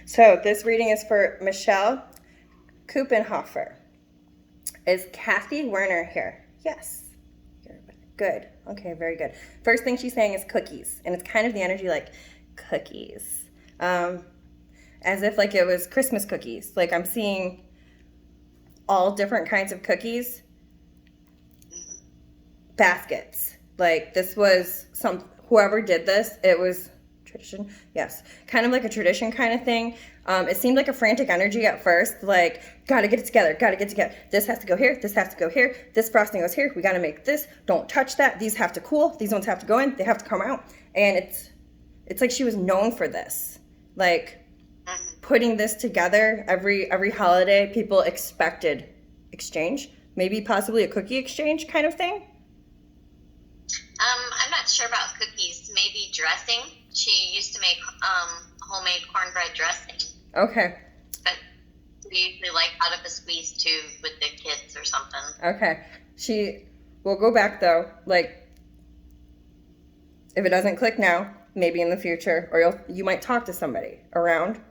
So this reading is for Michelle Kuppenhofer. Is Kathy Werner here? Yes. Good. Okay, very good. First thing she's saying is cookies, and it's kind of the energy like cookies, as if like it was Christmas cookies. Like I'm seeing all different kinds of cookies, baskets. Like this was whoever did this, it was tradition. Yes, kind of like a tradition kind of thing. It seemed like a frantic energy at first, like, gotta get it together, gotta get it together. This has to go here, this has to go here, this frosting goes here, we gotta make this, don't touch that, these have to cool, these ones have to go in, they have to come out. And it's like she was known for this. Like, putting this together, every holiday, people expected exchange, maybe possibly a cookie exchange kind of thing. I'm not sure about cookies, maybe dressing. She used to make homemade cornbread dressing. Okay. But we usually like out of a squeeze tube with the kids or something. Okay. We'll go back though. Like, if it doesn't click now, maybe in the future, or you might talk to somebody around.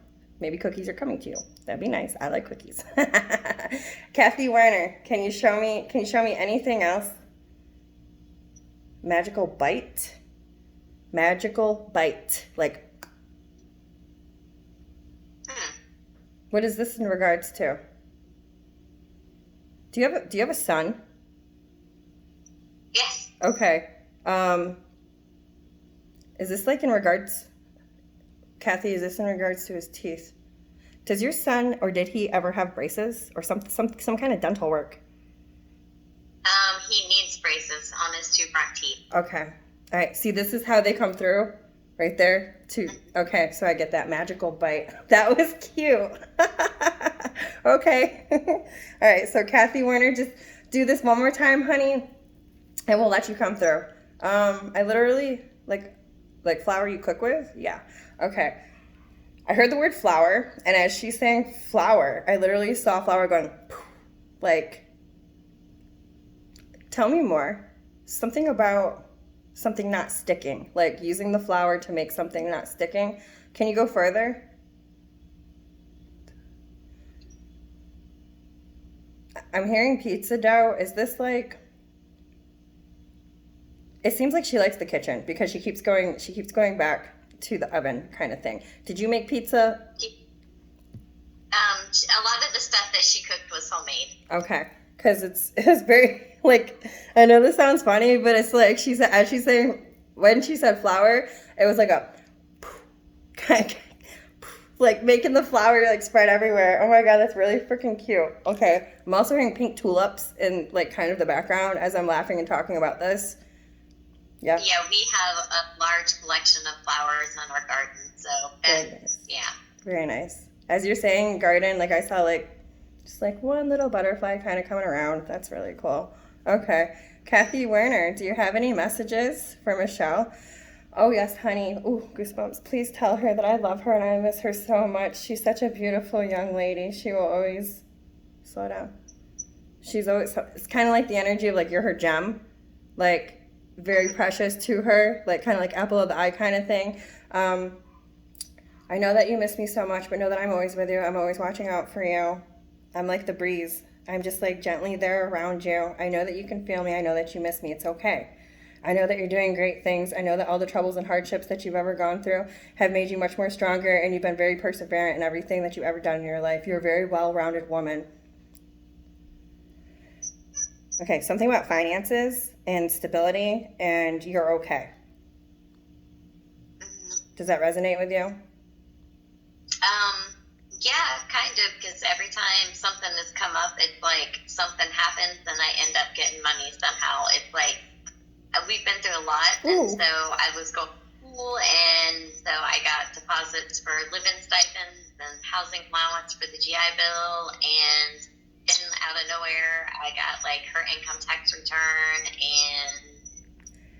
Maybe cookies are coming to you. That'd be nice. I like cookies. Kathy Werner, can you show me anything else? Magical bite. Magical bite. Like, what is this in regards to? Do you have a son? Yes. Okay. Is this like in regards, Kathy, is this in regards to his teeth? Does your son, or did he ever have braces or some kind of dental work? He needs braces on his two front teeth. Okay. All right. See, this is how they come through right there. Okay. So I get that magical bite. That was cute. Okay. All right. So Kathy Werner, just do this one more time, honey, and we'll let you come through. I literally like flour you cook with. Yeah. Okay. I heard the word flour, and as she's saying flour, I literally saw flour going poof, like, tell me more. Something about something not sticking, like using the flour to make something not sticking. Can you go further? I'm hearing pizza dough. Is this like, it seems like she likes the kitchen because she keeps going back to the oven kind of thing. Did you make pizza? A lot of the stuff that she cooked was homemade. Okay. Because it was very, like, I know this sounds funny, but it's like, as she's saying, when she said flour, it was like a, like making the flour like spread everywhere. Oh my God, that's really freaking cute. Okay. I'm also hearing pink tulips in like kind of the background as I'm laughing and talking about this. Yeah. Yeah, we have a large collection of flowers in our garden. So, nice. Yeah. Very nice. As you're saying garden, like I saw like, just like one little butterfly kind of coming around. That's really cool. Okay. Kathy Werner, do you have any messages for Michelle? Oh, yes, honey. Ooh, goosebumps. Please tell her that I love her and I miss her so much. She's such a beautiful young lady. She will always, slow down. She's always, it's kind of like the energy of like you're her gem. Like, very precious to her. Like, kind of like apple of the eye kind of thing. I know that you miss me so much, but know that I'm always with you. I'm always watching out for you. I'm like the breeze. I'm just like gently there around you. I know that you can feel me. I know that you miss me. It's okay. I know that you're doing great things. I know that all the troubles and hardships that you've ever gone through have made you much more stronger, and you've been very perseverant in everything that you've ever done in your life. You're a very well-rounded woman. Okay, something about finances and stability, and you're okay. Does that resonate with you? Yeah, kind of, because every time something has come up, it's like something happens and I end up getting money somehow. It's like, we've been through a lot, and so I was going to school, and so I got deposits for living stipends and housing allowance for the GI Bill, and then out of nowhere, I got like her income tax return, and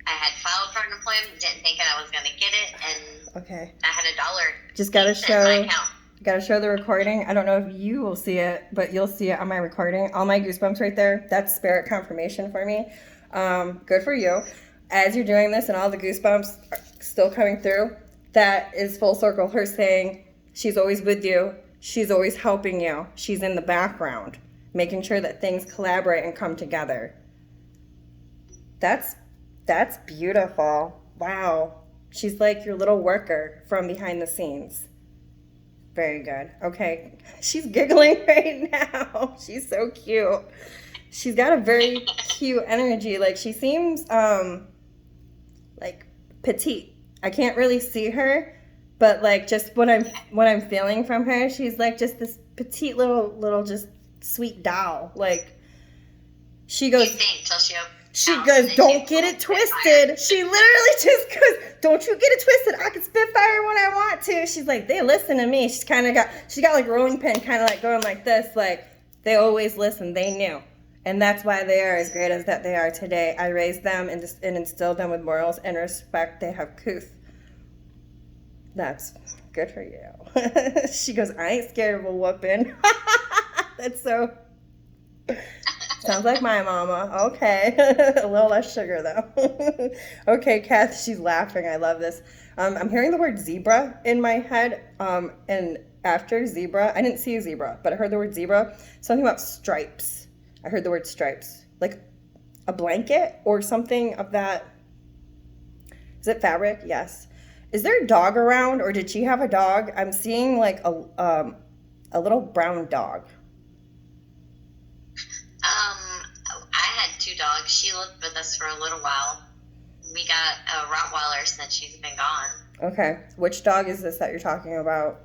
I had filed for unemployment, didn't think I was going to get it, and okay. I had $1. Just gotta show the recording. I don't know if you will see it, but you'll see it on my recording. All my goosebumps right there. That's spirit confirmation for me. Good for you. As you're doing this and all the goosebumps are still coming through, that is full circle her saying She's always with you. She's always helping you. She's in the background, making sure that things collaborate and come together. That's beautiful. Wow. She's like your little worker from behind the scenes. Very good. Okay. She's giggling right now. She's so cute. She's got a very cute energy. Like she seems like petite. I can't really see her, but like just what I'm feeling from her, she's like just this petite little just sweet doll. Like she goes she goes, don't get it twisted. She literally just goes, don't you get it twisted. I can spit fire when I want to. She's like, they listen to me. She got like rolling pin kind of like going like this. Like they always listen. They knew. And that's why they are as great as that they are today. I raised them and instilled them with morals and respect. They have couth. That's good for you. She goes, I ain't scared of a whooping. That's so... Sounds like my mama. Okay. A little less sugar, though. Okay, Kath, she's laughing. I love this. I'm hearing the word zebra in my head. And after zebra, I didn't see a zebra, but I heard the word zebra. Something about stripes. I heard the word stripes. Like a blanket or something of that. Is it fabric? Yes. Is there a dog around, or did she have a dog? I'm seeing like a little brown dog. I had 2 dogs. She lived with us for a little while. We got a Rottweiler since she's been gone. Okay. Which dog is this that you're talking about?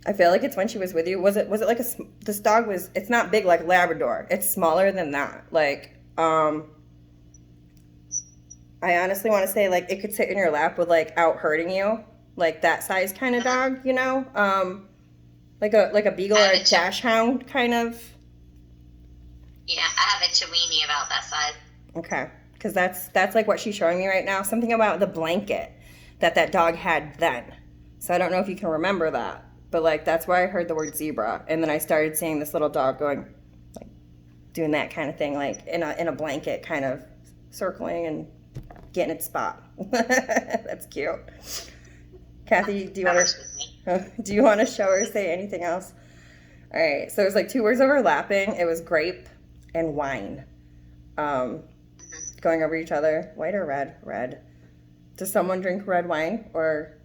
I feel like it's when she was with you. Was it like this dog was, it's not big like Labrador. It's smaller than that. Like, I honestly want to say like it could sit in your lap with like out hurting you. Like that size kind of dog, you know? Like a beagle or a dash hound kind of. Yeah, I have a Chiweenie about that size. Okay. Because that's like what she's showing me right now. Something about the blanket that dog had then. So I don't know if you can remember that. But like that's why I heard the word zebra, and then I started seeing this little dog going, like, doing that kind of thing, like in a blanket, kind of circling and getting its spot. That's cute. Kathy, do you want to show or say anything else? All right. So it was like 2 words overlapping. It was grape and wine, going over each other. White or red? Red. Does someone drink red wine or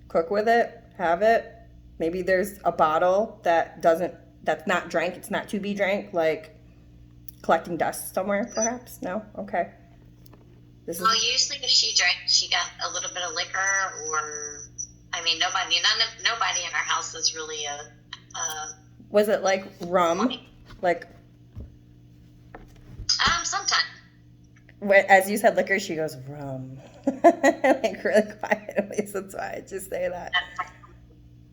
cook with it? Have it? Maybe there's a bottle that's not drank, it's not to be drank, like collecting dust somewhere, perhaps? No? Okay. Well, usually if she drank, she got a little bit of liquor, or, I mean, nobody in our house is really was it like rum? Like... sometimes. As you said liquor, she goes, rum. Like really quietly, so that's why I just say that.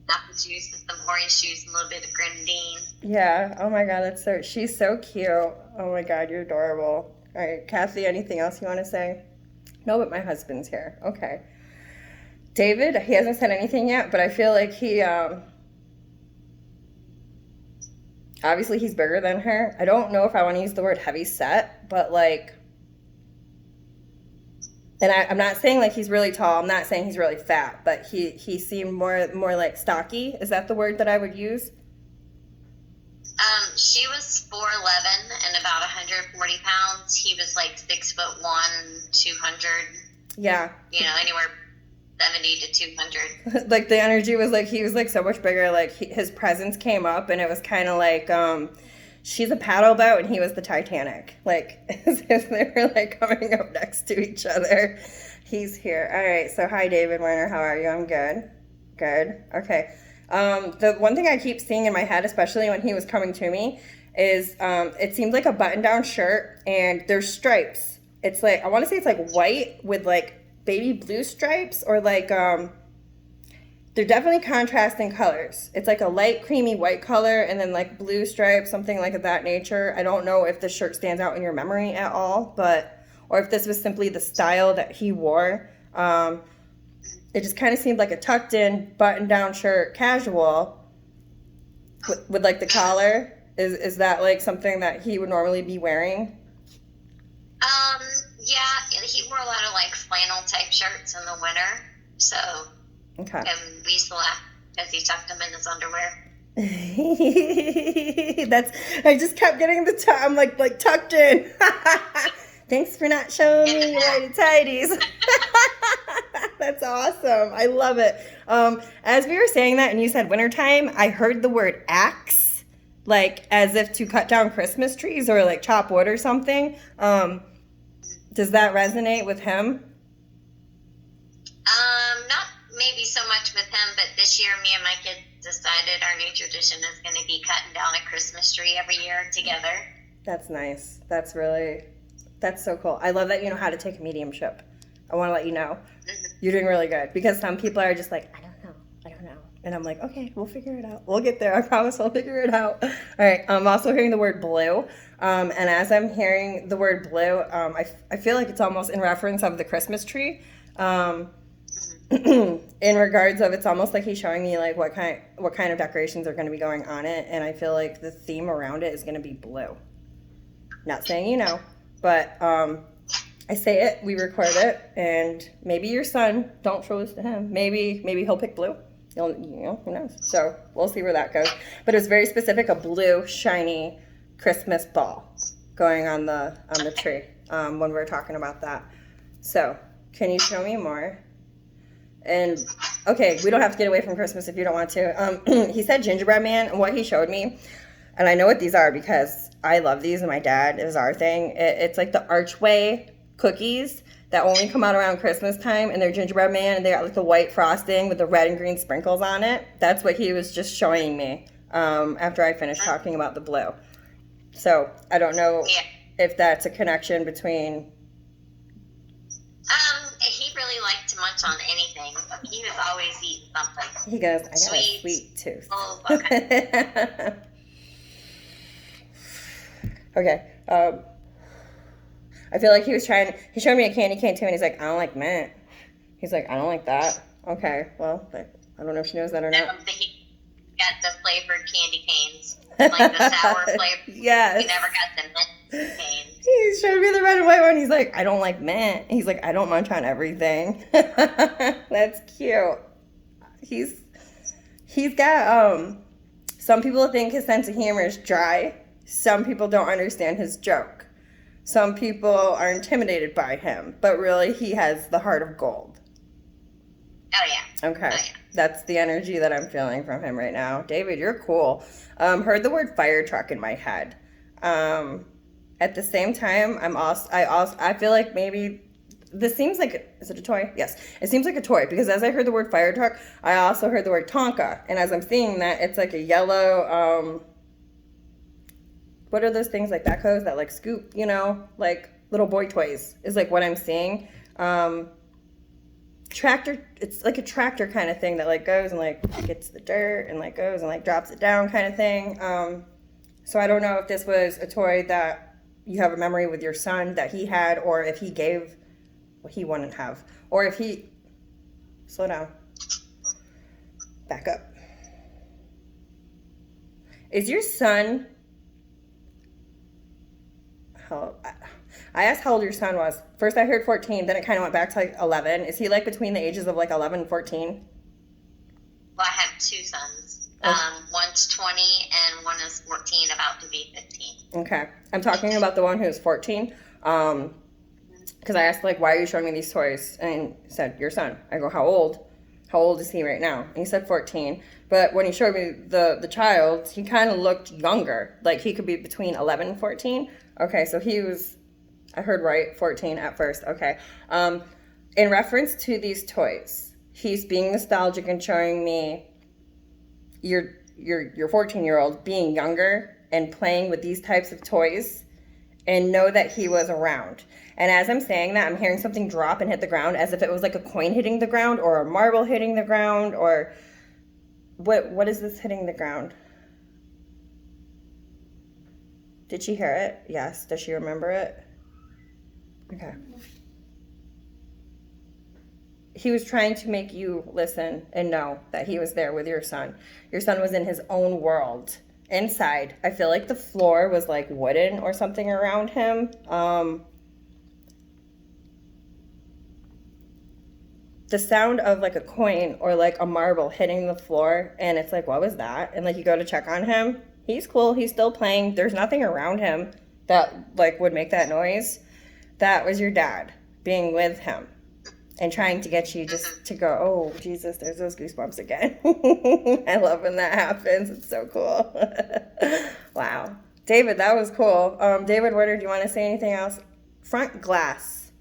Apple juice and some orange juice and a little bit of grenadine. Yeah. Oh my God, she's so cute. Oh my God, you're adorable. All right, Kathy, anything else you want to say? No, but my husband's here. Okay. David, he hasn't said anything yet, but I feel like he, obviously he's bigger than her. I don't know if I want to use the word heavy set, but like, and I'm not saying like he's really tall. I'm not saying he's really fat, but he seemed more like stocky. Is that the word that I would use? She was 4'11" and about 140 pounds. He was like 6'1", 200. Yeah. You know, anywhere 70 to 200. Like the energy was like he was like so much bigger. Like his presence came up, and it was kind of like she's a paddle boat and he was the Titanic. Like as if they were like coming up next to each other. He's here. All right. So hi, David Werner. How are you? I'm good. Good. Okay. The one thing I keep seeing in my head, especially when he was coming to me, is it seemed like a button-down shirt and there's stripes. It's like, I want to say it's like white with like baby blue stripes, or like they're definitely contrasting colors. It's like a light creamy white color and then like blue stripes, something like of that nature. I don't know if the shirt stands out in your memory at all, but or if this was simply the style that he wore. It just kind of seemed like a tucked in button down shirt, casual with like the collar. Is that like something that he would normally be wearing? Yeah, he wore a lot of like flannel type shirts in the winter, so Okay. And we used to laugh because he tucked them in his underwear. That's, I just kept getting I'm like tucked in. Thanks for not showing me your whitey tighties. That's awesome. I love it. As we were saying that and you said wintertime, I heard the word axe, like as if to cut down Christmas trees or like chop wood or something. Does that resonate with him? Not maybe so much with him, but this year me and my kids decided our new tradition is going to be cutting down a Christmas tree every year together. That's nice. That's so cool. I love that you know how to take a mediumship. I want to let you know. You're doing really good, because some people are just like, I don't know. And I'm like, okay, we'll figure it out. We'll get there. I promise we'll figure it out. All right. I'm also hearing the word blue. And as I'm hearing the word blue, I feel like it's almost in reference of the Christmas tree. In regards of, it's almost like he's showing me like what kind of decorations are going to be going on it. And I feel like the theme around it is going to be blue. Not saying you know, but I say it, we record it, and maybe your son, don't show this to him. Maybe he'll pick blue. You know, who knows? So we'll see where that goes. But it's very specific, a blue, shiny Christmas ball going on the tree when we're talking about that. So can you show me more? And okay, we don't have to get away from Christmas if you don't want to. He said gingerbread man, and what he showed me, and I know what these are because I love these, and my dad, is our thing. It's like the Archway cookies that only come out around Christmas time, and they're gingerbread man, and they got like the white frosting with the red and green sprinkles on it. That's what he was just showing me after I finished talking about the blue. So I don't know if that's a connection between. He really liked to munch on anything. He was always eating something. He goes, I got Sweet. a sweet tooth. Oh, okay. Okay. I feel like he showed me a candy cane too, and he's like, I don't like mint. He's like, I don't like that. Okay, well, I don't know if she knows that or not. He got the flavored candy canes, like the sour flavor. Yes. He never got the mint canes. He showed me the red and white one. He's like, I don't like mint. He's like, I don't munch on everything. That's cute. He's got, some people think his sense of humor is dry. Some people don't understand his joke. Some people are intimidated by him, but really he has the heart of gold. Oh, yeah. Okay. Oh, yeah. That's the energy that I'm feeling from him right now. David, you're cool. Heard the word fire truck in my head. At the same time, I feel like maybe this seems like, is it a toy? Yes. It seems like a toy, because as I heard the word fire truck, I also heard the word Tonka. And as I'm seeing that, it's like a yellow, what are those things like backhoes that like scoop, you know, like little boy toys is like what I'm seeing. Tractor, it's like a tractor kind of thing that like goes and like gets the dirt and like goes and like drops it down kind of thing. So I don't know if this was a toy that you have a memory with your son that he had, or if he gave what he wouldn't have, or if he, slow down, back up. Is your son, I asked how old your son was. First I heard 14, then it kind of went back to like 11. Is he like between the ages of like 11 and 14? Well, I have two sons. One's 20 and one is 14, about to be 15. Okay. I'm talking about the one who's 14. Because I asked, like, why are you showing me these toys? And he said, your son. I go, how old? How old is he right now? And he said 14. But when he showed me the child, he kind of looked younger. Like, he could be between 11 and 14. Okay, so he was, I heard right, 14 at first. Okay. In reference to these toys, he's being nostalgic and showing me your 14-year-old being younger and playing with these types of toys, and know that he was around. And as I'm saying that, I'm hearing something drop and hit the ground as if it was like a coin hitting the ground or a marble hitting the ground, or what is this hitting the ground? Did she hear it? Yes. Does she remember it? Okay. He was trying to make you listen and know that he was there with your son. Your son was in his own world. Inside, I feel like the floor was like wooden or something around him. the sound of like a coin or like a marble hitting the floor, and it's like, what was that? And like you go to check on him, he's cool, he's still playing, there's nothing around him that like would make that noise. That was your dad being with him and trying to get you just to go, oh Jesus, there's those goosebumps again. I love when that happens. It's so cool. Wow. David, that was cool. David Werder, do you want to say anything else? Front glass.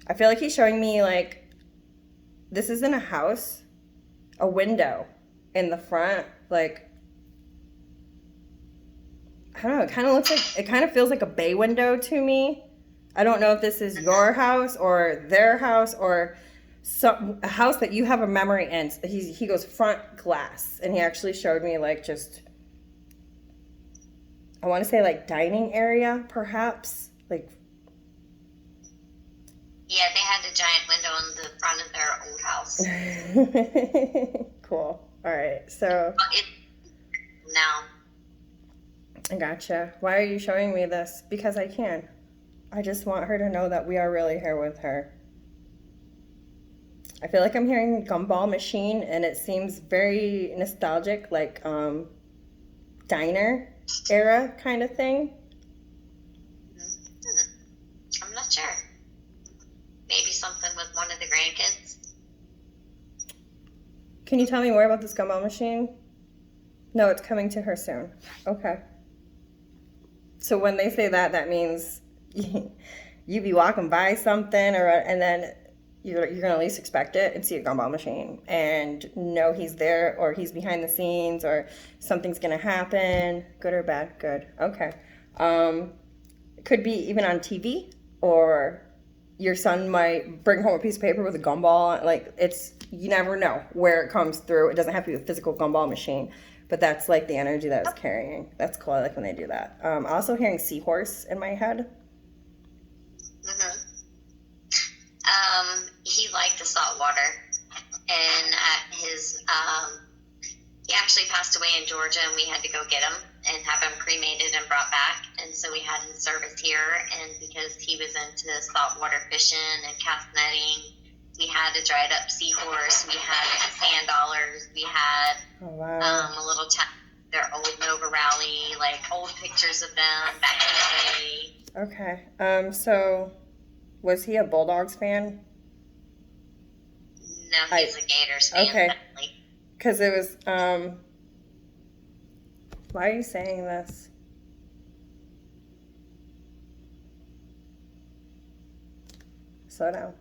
I feel like he's showing me like this isn't a house, a window in the front. Like, I don't know, it kind of feels like a bay window to me. I don't know if this is your house or their house or a house that you have a memory in. He goes front glass, and he actually showed me like just, I want to say like dining area perhaps, like. Yeah, they had a giant window in the front of their old house. Cool. All right, so. No. I gotcha. Why are you showing me this? Because I can. I just want her to know that we are really here with her. I feel like I'm hearing Gumball Machine, and it seems very nostalgic, like diner era kind of thing. I'm not sure. Maybe something with one of the grandkids. Can you tell me more about this Gumball Machine? No, it's coming to her soon. Okay. So when they say that, that means you be walking by something, and then you're gonna at least expect it and see a Gumball Machine and know he's there, or he's behind the scenes, or something's gonna happen. Good or bad? Good. Okay. It could be even on TV, or your son might bring home a piece of paper with a gumball. Like, you never know where it comes through. It doesn't have to be a physical gumball machine, but that's like the energy that it's carrying. That's cool. I like when they do that. Also hearing seahorse in my head. He liked the salt water, and at his, he actually passed away in Georgia, and we had to go get him and have him cremated and brought back, and so we had his service here, and because he was into saltwater fishing and cast netting, we had a dried up seahorse, we had sand dollars, we had a little their old Nova Rally, like old pictures of them back in the day. Okay. So was he a Bulldogs fan? No, he's a Gators fan. Okay. Because it was, why are you saying this? Slow down.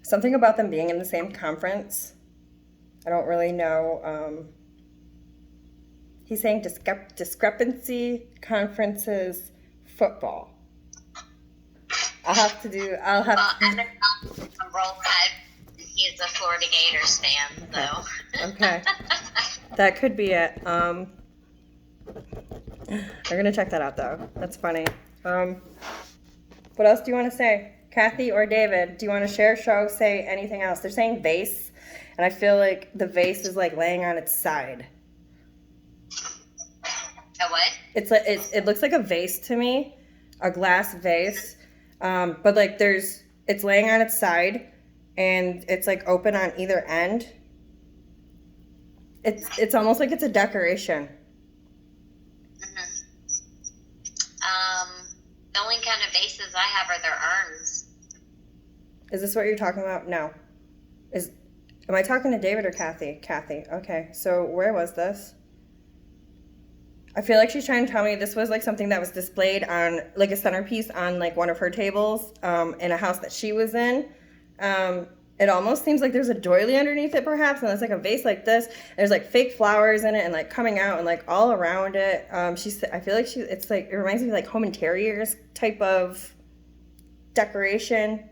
Something about them being in the same conference. I don't really know. He's saying discrepancy, conferences, football. I'll have to. Roll Tide. He's a Florida Gators fan, so. Okay. That could be it. We're gonna check that out though. That's funny. What else do you want to say? Kathy or David, do you want to share, show, say anything else? They're saying vase, and I feel like the vase is like laying on its side. A what? It looks like a vase to me, a glass vase, but like it's laying on its side, and it's like open on either end. It's almost like it's a decoration. The only kind of vases I have are their urns. Is this what you're talking about? No. Am I talking to David or Kathy? Kathy. Okay. So where was this? I feel like she's trying to tell me this was like something that was displayed on like a centerpiece on like one of her tables in a house that she was in. It almost seems like there's a doily underneath it perhaps, and it's like a vase like this. There's like fake flowers in it and like coming out and like all around it. I feel like it's like, it reminds me of like home interiors type of decoration.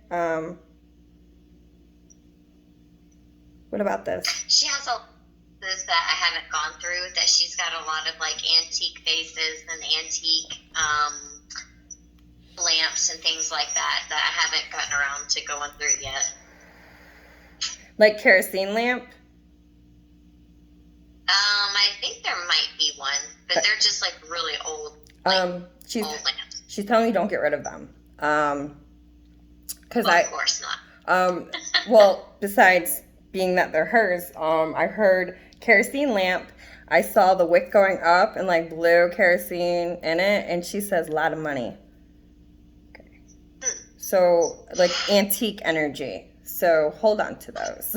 What about this? She has a this that I haven't gone through, that she's got a lot of like antique vases and antique lamps and things like that I haven't gotten around to going through yet. Like kerosene lamp? I think there might be one, but they're just like really old, old lamps. She's telling me don't get rid of them. Of course not. well, besides being that they're hers, I heard kerosene lamp. I saw the wick going up and like blue kerosene in it, and she says a lot of money. Okay. So like antique energy. So hold on to those.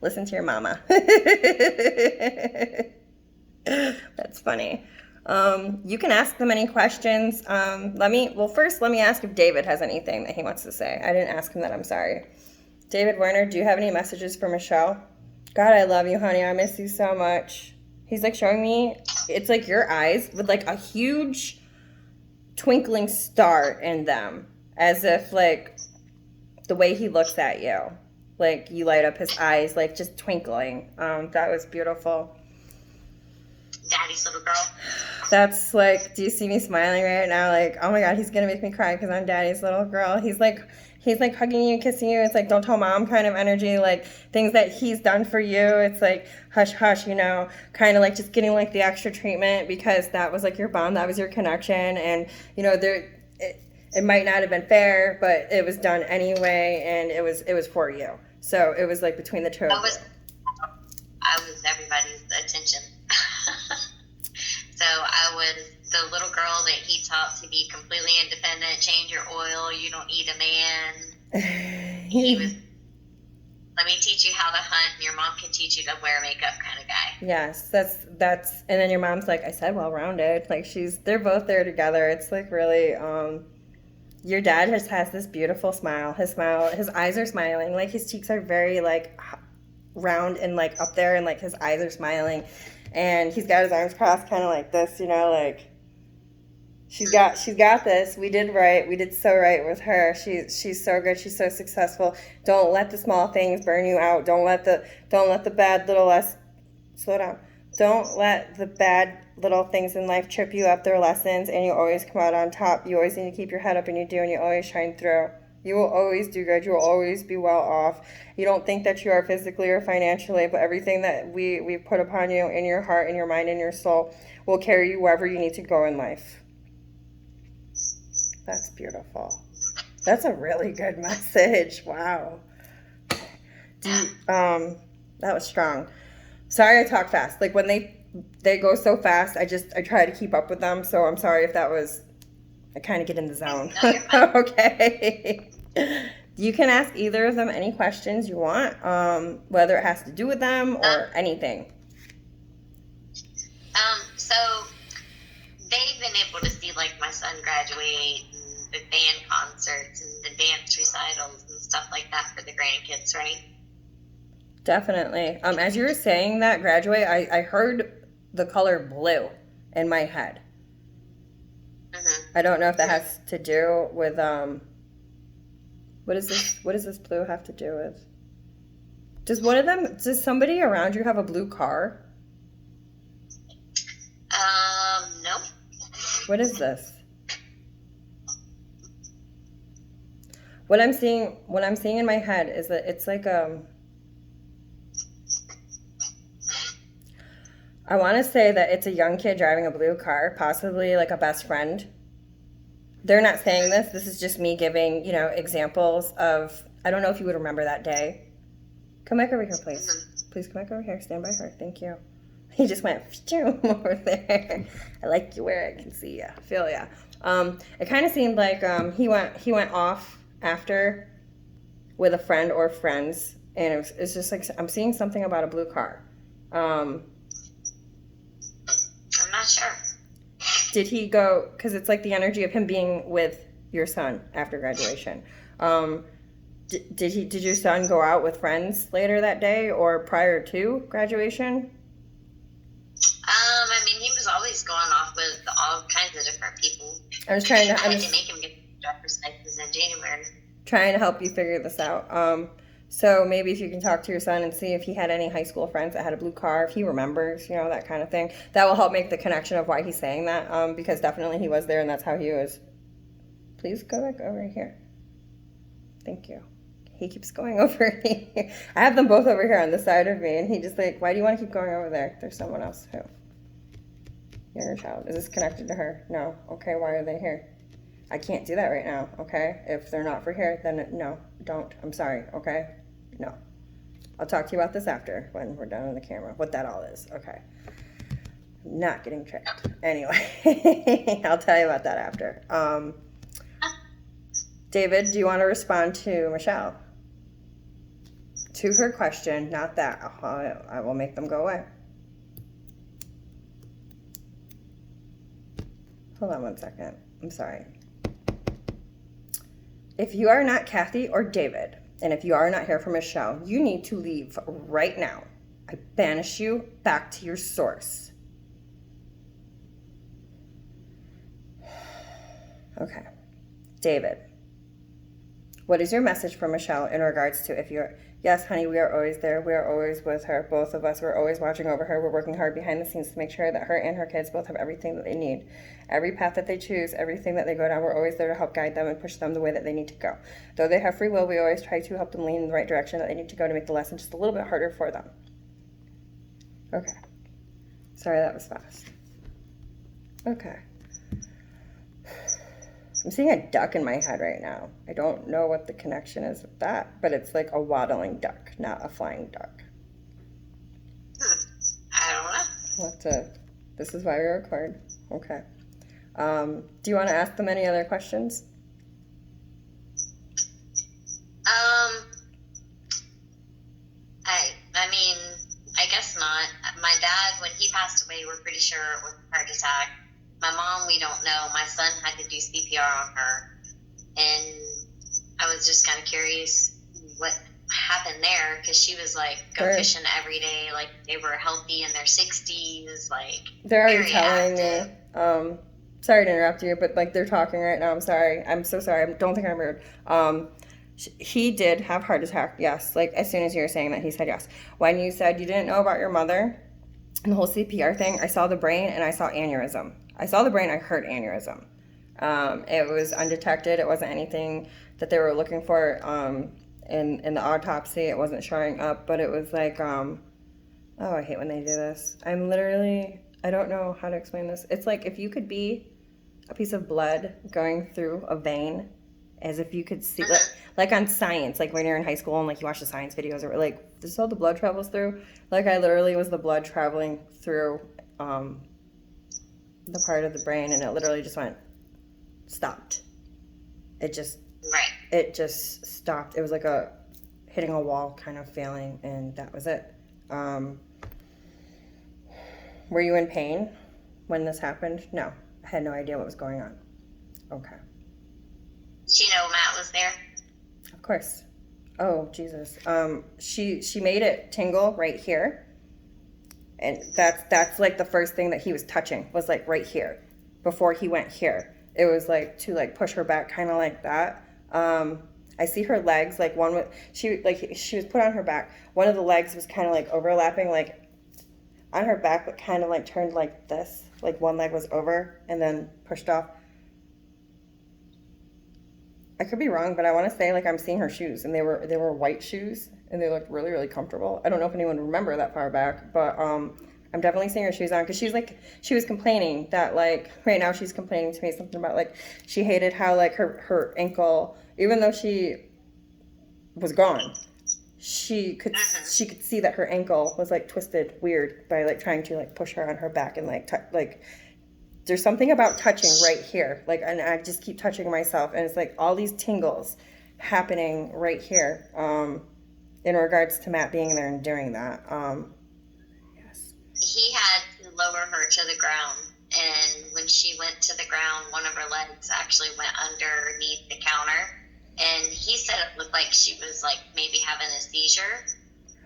Listen to your mama. That's funny. You can ask them any questions. First let me ask if David has anything that he wants to say. I didn't ask him that, I'm sorry. David Werner, do you have any messages for Michelle? God, I love you, honey. I miss you so much. He's like showing me, it's like your eyes with like a huge twinkling star in them. As if like the way he looks at you, like you light up his eyes, like just twinkling. That was beautiful. Daddy's little girl. That's like, do you see me smiling right now? Like, oh my God, he's gonna make me cry because I'm daddy's little girl. He's like hugging you, kissing you. It's like, don't tell mom kind of energy, like things that he's done for you. It's like, hush, hush, you know, kind of like just getting like the extra treatment because that was like your bond, that was your connection. And, you know, it might not have been fair, but it was done anyway. And it was for you. So it was like between the two of you. I was everybody's attention. So I was the little girl that he taught to be completely independent, change your oil, you don't need a man. He was, let me teach you how to hunt, and your mom can teach you to wear makeup kind of guy. Yes, that's, and then your mom's like, I said well-rounded. Like they're both there together. It's like really, your dad just has this beautiful smile. His eyes are smiling. Like his cheeks are very like round and like up there, and like his eyes are smiling. And he's got his arms crossed kind of like this, you know, like she's got this. We did right. We did so right with her. She's so good. She's so successful. Don't let the small things burn you out. Don't let the bad little slow down. Don't let the bad little things in life trip you up. They're lessons, and you always come out on top. You always need to keep your head up, and you do, and you always shine through. You will always do good. You will always be well off. You don't think that you are physically or financially, but everything that we put upon you in your heart, in your mind, in your soul will carry you wherever you need to go in life. That's beautiful. That's a really good message. Wow. That was strong. Sorry I talk fast. Like when they go so fast, I try to keep up with them. So I'm sorry if that was, I kind of get in the zone. No, Okay. You can ask either of them any questions you want, whether it has to do with them or anything. So they've been able to see like my son graduate and the band concerts and the dance recitals and stuff like that for the grandkids, right? Definitely. As you were saying that, graduate, I heard the color blue in my head. Mm-hmm. I don't know if that has to do with what does this blue have to do with? Does somebody around you have a blue car? No. What is this? What I'm seeing in my head is that it's like I want to say that it's a young kid driving a blue car, possibly like a best friend. They're not saying this. This is just me giving, you know, examples of, I don't know if you would remember that day. Come back over here, please. Please come back over here. Stand by her. Thank you. He just went over there. I like you where I can see you. Feel ya. It kind of seemed like he went off after with a friend or friends, and it's just like I'm seeing something about a blue car. I'm not sure. Did he go, because it's like the energy of him being with your son after graduation. Did your son go out with friends later that day or prior to graduation? I mean, he was always going off with all kinds of different people. I was trying to make him get driver's license in January. Trying to help you figure this out. So maybe if you can talk to your son and see if he had any high school friends that had a blue car, if he remembers, you know, that kind of thing. That will help make the connection of why he's saying that, because definitely he was there and that's how he was. Please go back over here. Thank you. He keeps going over here. I have them both over here on the side of me, and he just like, why do you want to keep going over there? There's someone else who. Younger child. Is this connected to her? No. Okay, why are they here? I can't do that right now, okay? If they're not for here, then no, don't. I'm sorry, okay? No. I'll talk to you about this after when we're done on the camera, what that all is, okay? I'm not getting tricked. Anyway, I'll tell you about that after. David, do you want to respond to Michelle? To her question, not that. I will make them go away. Hold on one second. I'm sorry. If you are not Kathy or David, and if you are not here for Michelle, you need to leave right now. I banish you back to your source. Okay. David, what is your message for Michelle in regards to if you're, yes, honey, we are always there. We are always with her. Both of us, we're always watching over her. We're working hard behind the scenes to make sure that her and her kids both have everything that they need. Every path that they choose, everything that they go down, we're always there to help guide them and push them the way that they need to go. Though they have free will, we always try to help them lean in the right direction that they need to go to make the lesson just a little bit harder for them. Okay. Sorry, that was fast. Okay. I'm seeing a duck in my head right now. I don't know what the connection is with that, but it's like a waddling duck, not a flying duck. I don't know. This is why we record. Okay. Do you want to ask them any other questions? I mean, I guess not. My dad, when he passed away, we're pretty sure it was a heart attack. My mom, we don't know. My son had to do CPR on her. And I was just kind of curious what happened there, because she was like, go fishing every day. Like, they were healthy in their 60s. Like, they're already telling me. Sorry to interrupt you, but like they're talking right now. I'm sorry. I'm so sorry. I don't think I'm rude. He did have heart attack. Yes. Like as soon as you were saying that, he said yes. When you said you didn't know about your mother and the whole CPR thing, I saw the brain and I saw aneurysm. I saw the brain. I heard aneurysm. It was undetected. It wasn't anything that they were looking for in the autopsy. It wasn't showing up, but it was like, oh, I hate when they do this. I don't know how to explain this. It's like if you could be a piece of blood going through a vein, as if you could see, like on science, like when you're in high school and like you watch the science videos, or like this is how the blood travels through. Like I literally was the blood traveling through the part of the brain, and it literally just stopped. It just stopped. It was like hitting a wall kind of feeling, and that was it. Were you in pain when this happened? No. I had no idea what was going on. Okay. Did you know Matt was there? Of course. Oh, Jesus. She made it tingle right here. And that's like the first thing that he was touching, was like right here before he went here. It was like to like push her back, kind of like that. I see her legs, like she was put on her back. One of the legs was kind of like overlapping, like on her back, but kind of like turned like this. Like one leg was over and then pushed off. I could be wrong, but I want to say like I'm seeing her shoes, and they were white shoes, and they looked really, really comfortable. I don't know if anyone would remember that far back, but I'm definitely seeing her shoes on, because she was complaining that like right now she's complaining to me something about like she hated how like her ankle, even though she was gone, she could see that her ankle was like twisted weird by like trying to like push her on her back, and like there's something about touching right here, like, and I just keep touching myself, and it's like all these tingles happening right here in regards to Matt being there and doing that. Yes. He had to lower her to the ground, and when she went to the ground, one of her legs actually went underneath the counter, and he said it looked like she was like maybe having a seizure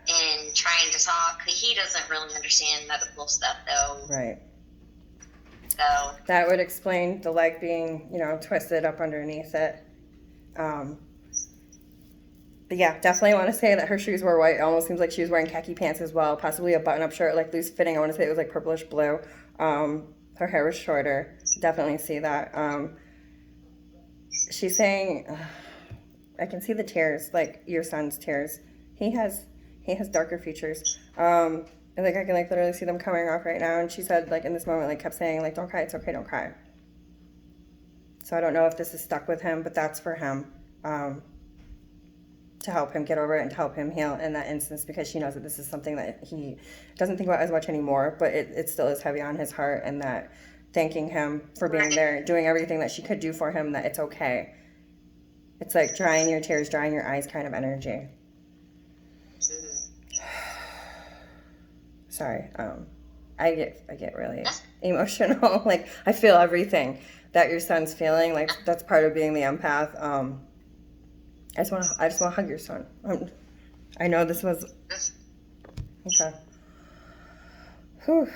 and trying to talk. He doesn't really understand medical stuff though. Right. So that would explain the leg being, twisted up underneath it. But yeah, definitely want to say that her shoes were white. It almost seems like she was wearing khaki pants as well, possibly a button-up shirt, like loose fitting. I want to say it was like purplish blue. Her hair was shorter. Definitely see that. She's saying, I can see the tears, like your son's tears. He has darker features. And like I can like literally see them coming off right now. And she said like in this moment, like kept saying like, don't cry, it's okay, don't cry. So I don't know if this is stuck with him, but that's for him, to help him get over it and to help him heal in that instance, because she knows that this is something that he doesn't think about as much anymore, but it still is heavy on his heart, and that thanking him for being there, doing everything that she could do for him, that it's okay. It's like drying your tears, drying your eyes kind of energy. Sorry. I get really emotional. Like, I feel everything that your son's feeling. Like, that's part of being the empath. I just want to hug your son. I know this was okay. Whew.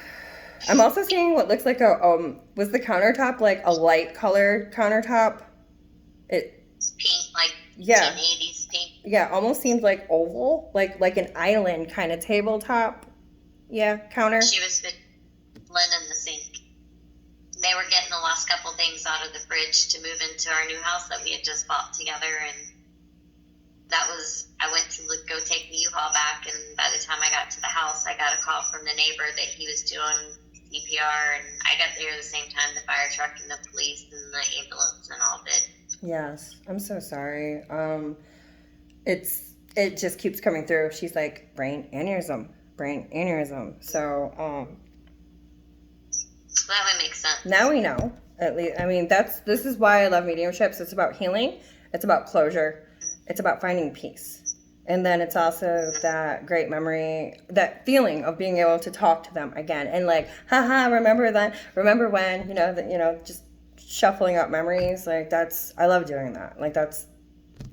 I'm also seeing what looks like was the countertop like a light colored countertop? It's pink, like Yeah. 80s pink. Yeah, almost seems like oval, like an island kind of tabletop. Yeah, counter. She was with Lynn in the sink. They were getting the last couple things out of the fridge to move into our new house that we had just bought together, and I went to go take the U-Haul back, and by the time I got to the house, I got a call from the neighbor that he was doing CPR, and I got there at the same time the fire truck and the police and the ambulance and all of it. Yes, I'm so sorry. It just keeps coming through. She's like brain aneurysm. So That would make sense. now we know. At least, I mean, this is why I love mediumships. It's about healing. It's about closure. It's about finding peace. And then it's also that great memory, that feeling of being able to talk to them again and like, haha, remember when, just shuffling up memories. Like, I love doing that. Like, that's,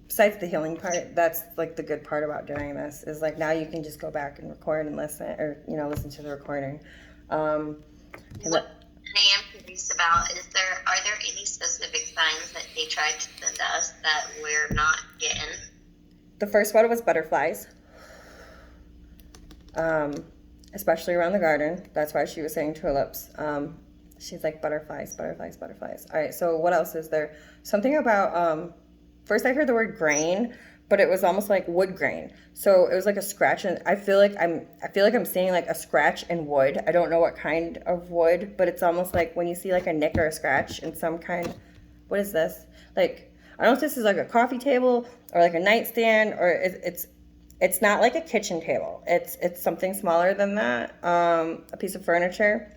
besides the healing part, that's like the good part about doing this, is like now you can just go back and record and listen, or listen to the recording. What I am curious about is are there any specific signs that they tried to send us that we're not getting? The first one was butterflies, especially around the garden. That's why she was saying tulips. She's like butterflies. All right, so what else is there? Something about first I heard the word grain, but it was almost like wood grain. So it was like a scratch, and I feel like I'm seeing like a scratch in wood. I don't know what kind of wood, but it's almost like when you see like a nick or a scratch in some kind. What is this? Like, I don't know if this is like a coffee table or like a nightstand, or it's not like a kitchen table. It's something smaller than that. A piece of furniture.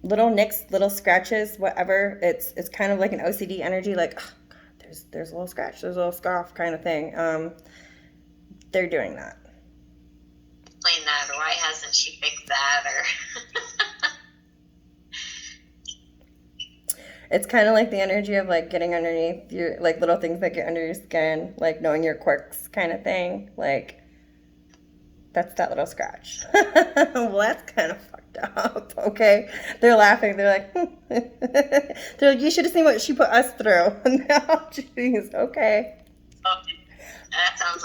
Little nicks, little scratches, whatever. It's kind of like an OCD energy, like, oh God, there's a little scratch, there's a little scoff kind of thing. They're doing that. Explain that, or why hasn't she fixed that, or It's kind of like the energy of like getting underneath your, like little things that get under your skin, like knowing your quirks kind of thing. Like, that's that little scratch. Well, that's kind of fucked up. Okay, they're laughing. They're like, you should have seen what she put us through. No, jeez. Okay. that sounds